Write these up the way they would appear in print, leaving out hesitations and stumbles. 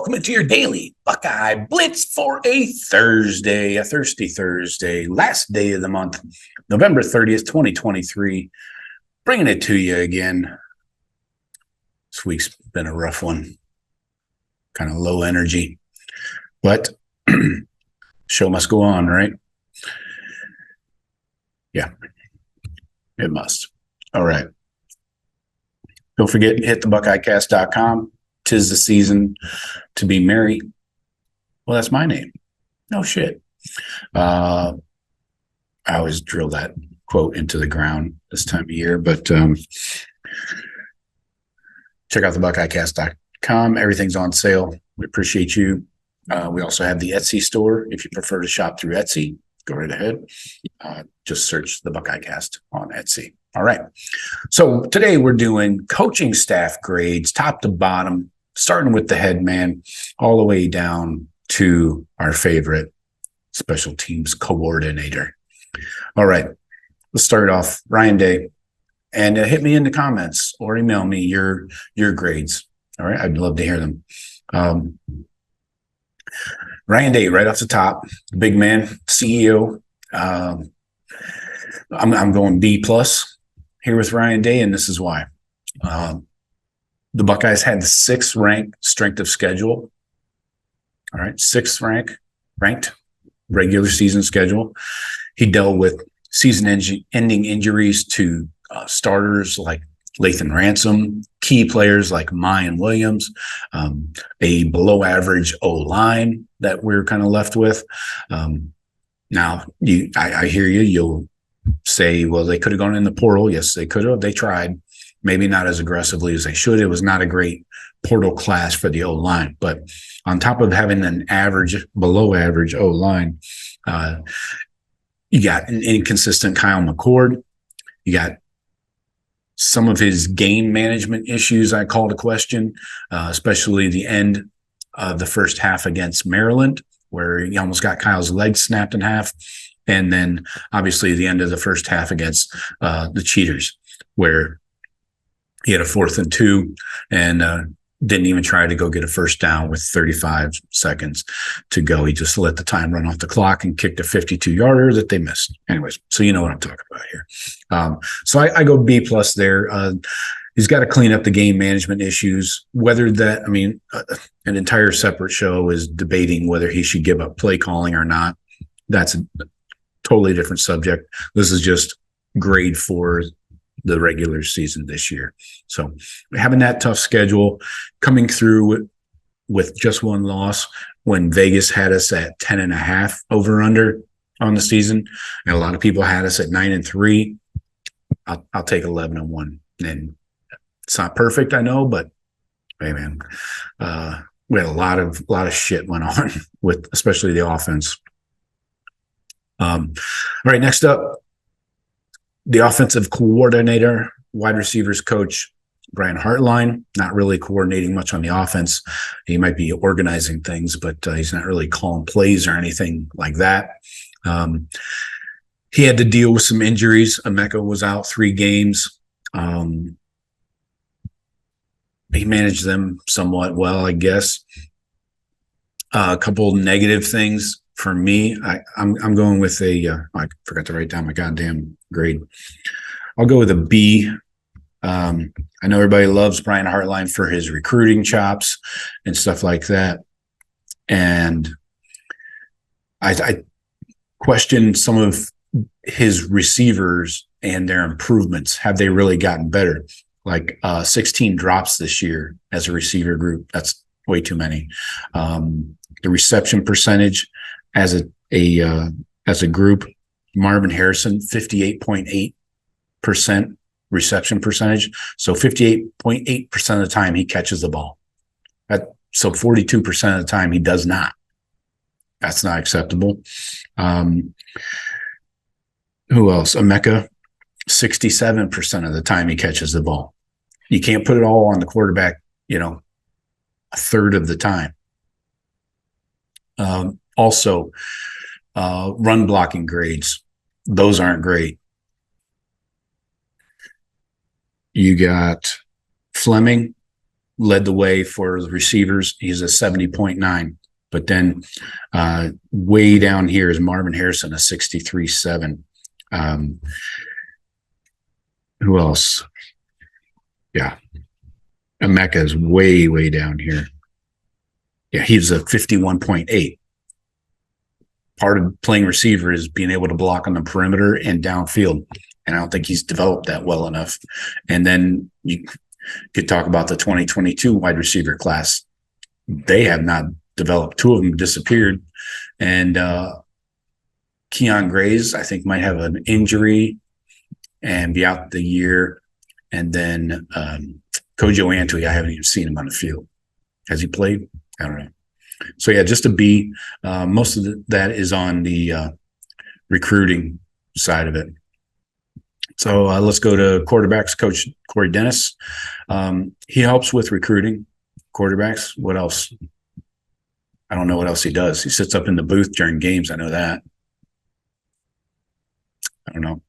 welcome into your daily Buckeye Blitz for a Thursday, a thirsty Thursday, last day of the month, November 30th, 2023. Bringing it to you again. This week's been a rough one, kind of low energy, but show must go on, right? Yeah, it must. All right. Don't forget, hit the buckeyecast.com. 'Tis the season to be merry. Well, that's my name. No shit. I always drill that quote into the ground this time of year, but check out the buckeyecast.com. Everything's on sale. We appreciate you. We also have the Etsy store. If you prefer to shop through Etsy, go right ahead. Just search the Buckeye Cast on Etsy. All right. So today we're doing coaching staff grades, top to bottom, starting with the head man, all the way down to our favorite special teams coordinator. All right. Let's start off. Ryan Day. And hit me in the comments or email me your grades. All right. I'd love to hear them. Ryan Day, right off the top, big man, CEO. I'm going B+ here with Ryan Day, and this is why. The Buckeyes had the 6th ranked strength of schedule. All right, 6th ranked regular season schedule. He dealt with season-ending injuries to starters like Lathan Ransom, key players like Mayan Williams, a below-average O-line that we're kind of left with. Now, I hear you. You'll say, well, they could have gone in the portal. Yes, they could have. They tried. Maybe not as aggressively as they should. It was not a great portal class for the O-line. But on top of having an below-average O-line, you got an inconsistent Kyle McCord. You got some of his game management issues I call to question, especially the end of the first half against Maryland, where he almost got Kyle's leg snapped in half. And then obviously the end of the first half against the Cheaters, where he had a 4th and 2 and didn't even try to go get a first down with 35 seconds to go. He just let the time run off the clock and kicked a 52-yarder that they missed. Anyways, so you know what I'm talking about here. So I go B+ there. He's got to clean up the game management issues. Whether that, an entire separate show is debating whether he should give up play calling or not. That's a totally different subject. This is just grade for the regular season this year. So having that tough schedule, coming through with just one loss when Vegas had us at 10.5 over under on the season, and a lot of people had us at 9-3. I'll take 11-1. And it's not perfect, I know, but hey, man, we had a lot of shit went on with especially the offense. All right, next up, the offensive coordinator, wide receivers coach, Brian Harline, not really coordinating much on the offense. He might be organizing things, but he's not really calling plays or anything like that. He had to deal with some injuries. Emeka was out 3 games. He managed them somewhat well, I guess. A couple negative things for me. I'm going with I forgot to write down my goddamn grade. I'll go with a B. I know everybody loves Brian Hartline for his recruiting chops and stuff like that. And I question some of his receivers and their improvements. Have they really gotten better? Like 16 drops this year as a receiver group. That's way too many. The reception percentage as a group, Marvin Harrison, 58.8% reception percentage. So 58.8% of the time he catches the ball. So 42% of the time he does not. That's not acceptable. Who else? Emeka, 67% of the time he catches the ball. You can't put it all on the quarterback, a third of the time. Also, run blocking grades. Those aren't great. You got Fleming, led the way for the receivers. He's a 70.9. But then way down here is Marvin Harrison, a 63.7. Who else? Yeah. Emeka is way, way down here. Yeah, he's a 51.8. Part of playing receiver is being able to block on the perimeter and downfield. And I don't think he's developed that well enough. And then you could talk about the 2022 wide receiver class. They have not developed. Two of them disappeared. And Keon Grays, I think, might have an injury and be out the year. And then Kojo Antwi, I haven't even seen him on the field. Has he played? I don't know. So, yeah, just a B. Most of that is on the recruiting side of it. So let's go to quarterbacks. Coach Corey Dennis. He helps with recruiting quarterbacks. What else? I don't know what else he does. He sits up in the booth during games. I know that. I don't know.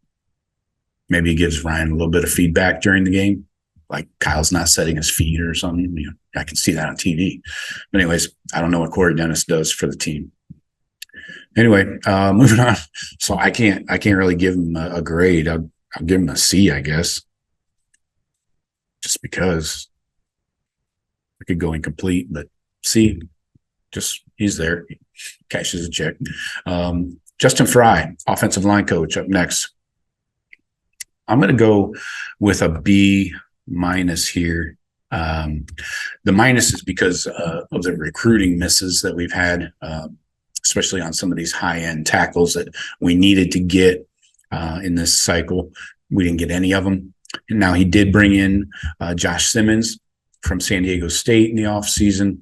Maybe he gives Ryan a little bit of feedback during the game, like Kyle's not setting his feet or something. You know, I can see that on TV. But anyways, I don't know what Corey Dennis does for the team. Anyway, moving on. So I can't really give him a grade. I'll give him a C, I guess, just because I could go incomplete, but C. Just he's there, he cashes a check. Justin Fry, offensive line coach, up next. I'm going to go with a B minus here. The minus is because of the recruiting misses that we've had, especially on some of these high-end tackles that we needed to get in this cycle. We didn't get any of them. And now he did bring in Josh Simmons from San Diego State in the offseason.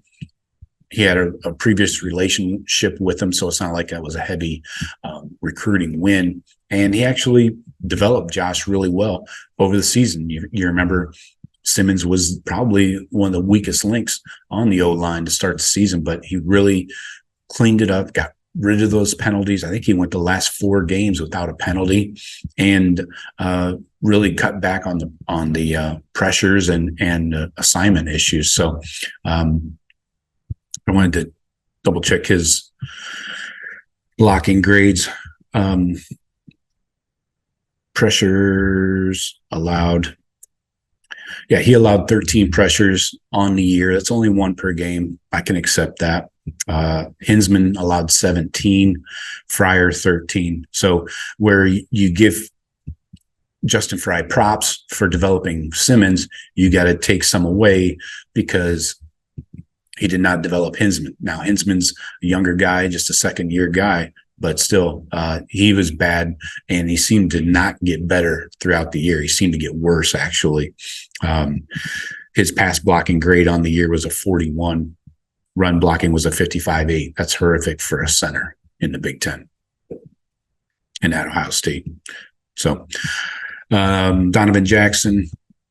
He had a previous relationship with him, so it's not like that was a heavy recruiting win. And he actually developed Josh really well over the season. You remember Simmons was probably one of the weakest links on the O-line to start the season, but he really cleaned it up, got rid of those penalties. I think he went the last 4 games without a penalty, and really cut back on the pressures and assignment issues. So I wanted to double check his blocking grades. Pressures allowed. Yeah, he allowed 13 pressures on the year. That's only 1 per game. I can accept that. Hinsman allowed 17, Fryer 13. So where you give Justin Fry props for developing Simmons, you got to take some away because he did not develop Hinsman. Now, Hinsman's a younger guy, just a second-year guy, but still, he was bad, and he seemed to not get better throughout the year. He seemed to get worse, actually. His pass blocking grade on the year was a 41. Run blocking was a 55.8. That's horrific for a center in the Big Ten and at Ohio State. So, Donovan Jackson,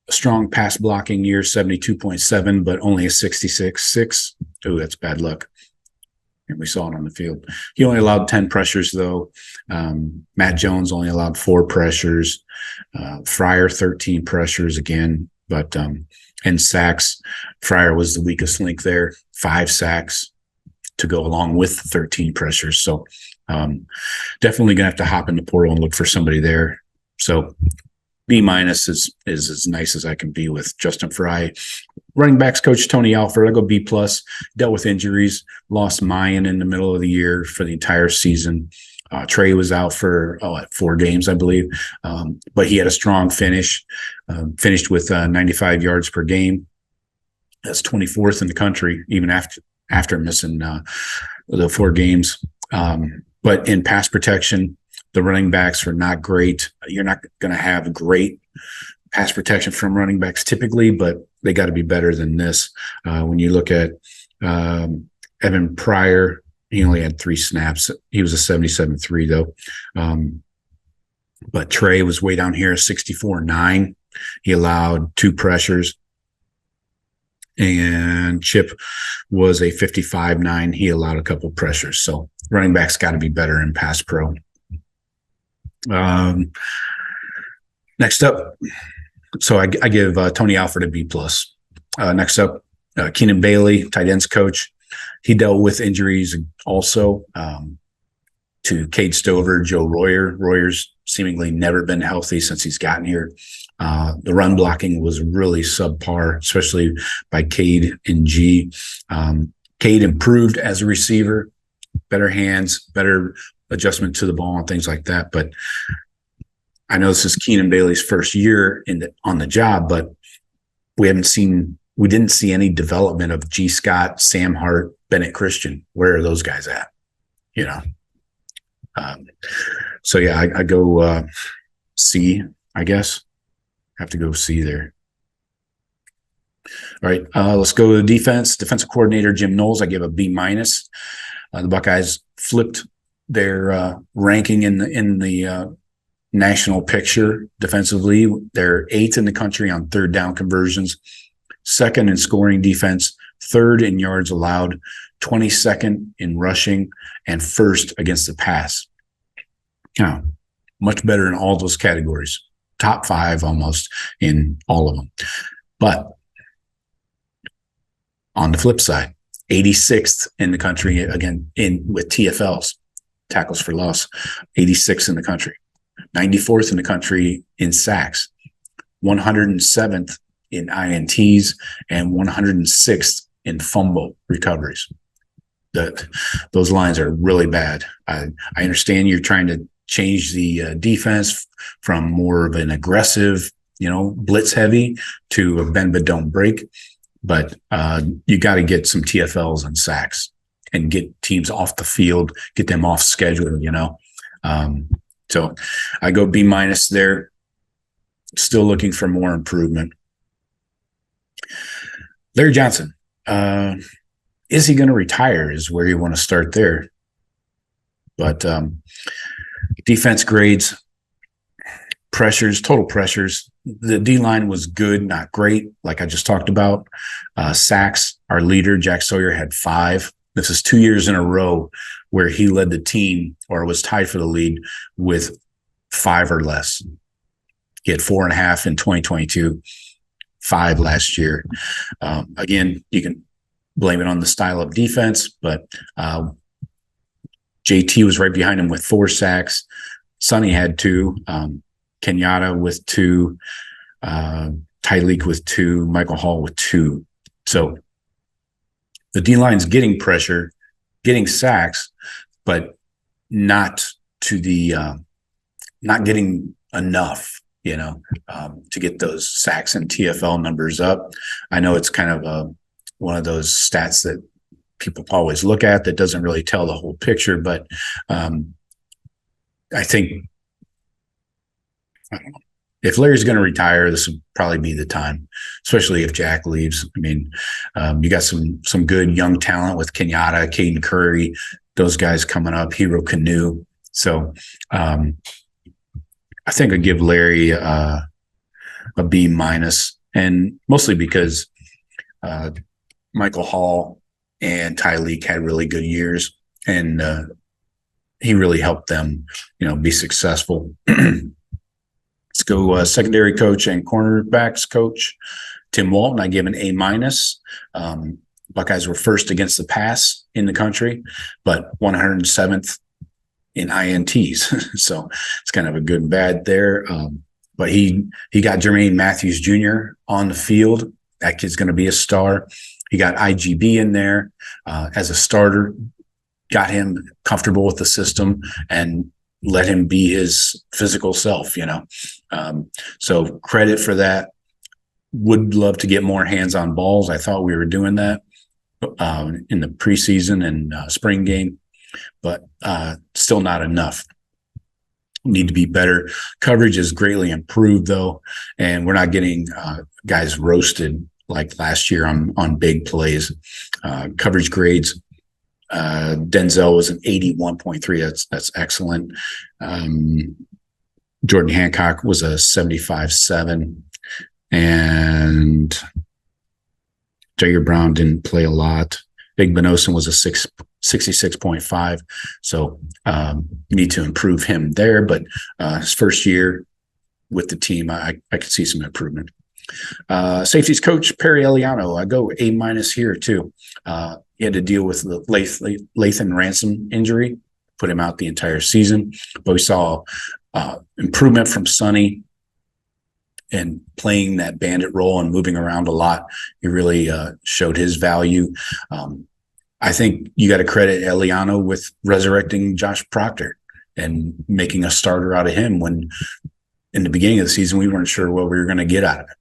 a strong pass blocking year, 72.7, but only a 66.6. Oh, that's bad luck. And we saw it on the field. He only allowed 10 pressures, though. Matt Jones only allowed 4 pressures. Fryer, 13 pressures again. But and sacks, Fryer was the weakest link there. 5 sacks to go along with 13 pressures. So definitely going to have to hop in the portal and look for somebody there. So B minus is as nice as I can be with Justin Fry. Running backs coach Tony Alford, I go B plus. Dealt with injuries, lost Mayan in the middle of the year for the entire season. Trey was out for 4 games, I believe, but he had a strong finish. Finished with 95 yards per game. That's 24th in the country, even after missing the 4 games. But in pass protection, the running backs are not great. You're not going to have great pass protection from running backs typically, but they got to be better than this. When you look at Evan Pryor, he only had 3 snaps. He was a 77.3 though. But Trey was way down here, 64.9. He allowed 2 pressures. And Chip was a 55.9. He allowed a couple pressures. So running backs got to be better in pass pro. Next up, so I give Tony Alford a B plus. Next up, Keenan Bailey, tight ends coach. He dealt with injuries also to Cade Stover, Joe Royer. Royer's seemingly never been healthy since he's gotten here. The run blocking was really subpar, especially by Cade and G. Cade improved as a receiver, better hands, better adjustment to the ball and things like that. But I know this is Keenan Bailey's first year on the job, but we didn't see any development of G. Scott, Sam Hart, Bennett Christian. Where are those guys at? So yeah, I go C, I guess. Have to go C there. All right, let's go to the defense. Defensive coordinator Jim Knowles, I give a B minus. The Buckeyes flipped their ranking in the national picture defensively. They're 8th in the country on third down conversions, 2nd in scoring defense, 3rd in yards allowed, 22nd in rushing, and 1st against the pass. Much better in all those categories. Top 5 almost in all of them. But on the flip side, 86th in the country, again, with TFLs, tackles for loss, 86th in the country, 94th in the country in sacks, 107th in INTs, and 106th in fumble recoveries. Those lines are really bad. I understand you're trying to change the defense from more of an aggressive, blitz heavy to a bend but don't break. But you got to get some TFLs and sacks and get teams off the field, get them off schedule, So I go B minus there. Still looking for more improvement. Larry Johnson, is he going to retire is where you want to start there. But defense grades, pressures, total pressures. The D-line was good, not great, like I just talked about. Sacks, our leader, Jack Sawyer, had 5. This is 2 years in a row where he led the team or was tied for the lead with 5 or less. He had 4.5 in 2022, 5 last year. Again, you can blame it on the style of defense, but JT was right behind him with 4 sacks. Sonny had 2. Kenyatta with 2, Tyleek with 2, Michael Hall with 2. So the D-line's getting pressure, getting sacks, but not to the not getting enough, to get those sacks and TFL numbers up. I know it's kind of one of those stats that people always look at that doesn't really tell the whole picture, but I think if Larry's going to retire, this would probably be the time, especially if Jack leaves. I mean, you got some good young talent with Kenyatta, Caden Curry, those guys coming up, Hero Canoe. So I think I'd give Larry a B minus, and mostly because Michael Hall and Tyleek had really good years, and he really helped them, be successful. Let's go secondary coach and cornerbacks coach, Tim Walton. I give an A minus. Buckeyes were 1st against the pass in the country, but 107th in INTs. So it's kind of a good and bad there. But he got Jermaine Matthews Jr. on the field. That kid's going to be a star. He got IGB in there as a starter, got him comfortable with the system, and let him be his physical self, So credit for that. Would love to get more hands-on balls. I thought we were doing that in the preseason and spring game, but still not enough. Need to be better. Coverage is greatly improved, though, and we're not getting guys roasted like last year on big plays. Coverage grades. Denzel was an 81.3. That's excellent. Jordan Hancock was a 75.7, and Jair Brown didn't play a lot. Big Benosin was a 66.5. So need to improve him there, but his first year with the team, I could see some improvement. Safeties coach Perry Eliano, I go A- here too. He had to deal with the Lathan Ransom injury, put him out the entire season, but we saw improvement from Sonny and playing that bandit role and moving around a lot. He really showed his value. I think you got to credit Eliano with resurrecting Josh Proctor and making a starter out of him when in the beginning of the season we weren't sure what we were going to get out of it.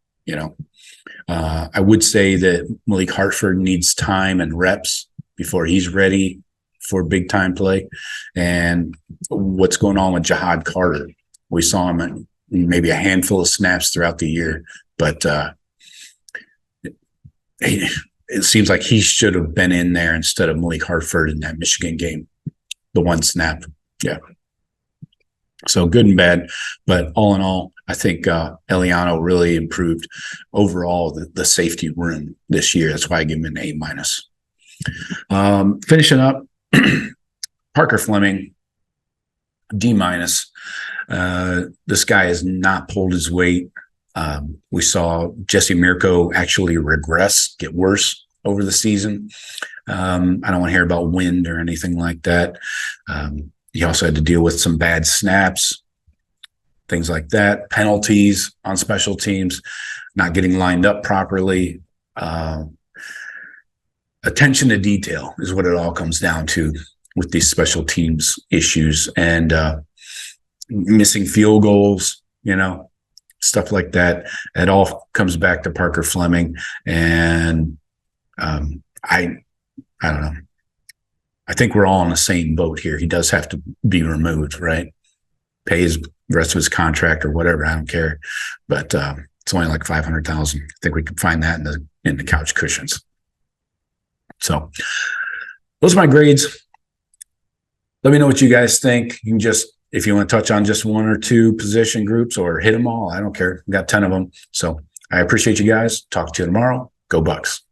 I would say that Malik Hartford needs time and reps before he's ready for big time play. And what's going on with Jihad Carter? We saw him in maybe a handful of snaps throughout the year, but it seems like he should have been in there instead of Malik Hartford in that Michigan game, the one snap. Yeah. So good and bad, but all in all, I think Eliano really improved overall the safety room this year. That's why I give him an A-. Finishing up, Parker Fleming, D-. This guy has not pulled his weight. We saw Jesse Mirko actually regress, get worse over the season. I don't want to hear about wind or anything like that. He also had to deal with some bad snaps, things like that, penalties on special teams, not getting lined up properly. Attention to detail is what it all comes down to with these special teams issues, and missing field goals, stuff like that. It all comes back to Parker Fleming. And I don't know. I think we're all in the same boat here. He does have to be removed, right? Pay the rest of his contract or whatever. I don't care. But it's only like $500,000. I think we can find that in the couch cushions. So those are my grades. Let me know what you guys think. You can if you want to touch on just one or two position groups or hit them all, I don't care. We got 10 of them. So I appreciate you guys. Talk to you tomorrow. Go Bucks.